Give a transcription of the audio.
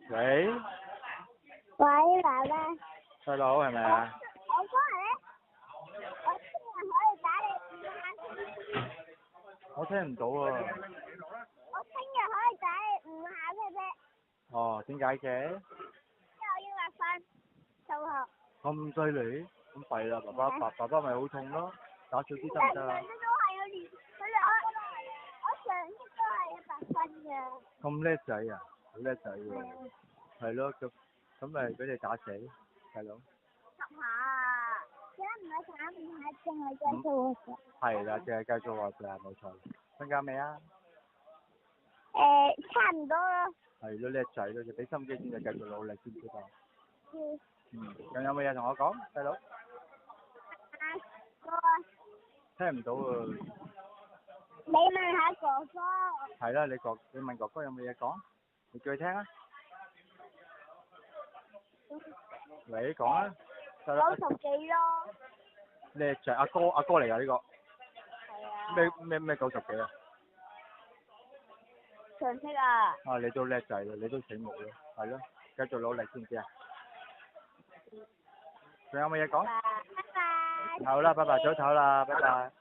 喂，喂，爸爸。細佬係咪啊？我哥咧，我聽日可以打你5下。我聽唔到啊。我聽日可以打你5下啫。哦，點解嘅？因為我英文翻數學。咁犀利？咁弊啦，爸爸咪好痛咯，打少啲得唔得啊？我上次都係100分嘅。咁叻仔啊，好叻仔喎。係咯，咁咪俾你打死，細佬。10下啊！點解唔係打5下，淨係計數學嘅？係啦，淨係計數學㗎，冇錯。瞓覺未啊？差唔多咯。係咯，叻仔咯，要俾心機先至繼續努力，知唔知道？嗯。仲有冇嘢同我講，細佬？哥。聽唔到啊！你問下哥哥。係啦，你問哥哥有冇嘢講？你叫佢聽啊！喂，講啊！細佬。90幾咯。叻仔，阿哥嚟㗎呢個。係啊。咩90幾啊？常識啊。啊，你都叻仔咯，你都醒目咯，係咯，繼續努力知唔知啊？仲有冇嘢講？拜拜。好啦，拜拜，早唞啦，拜拜。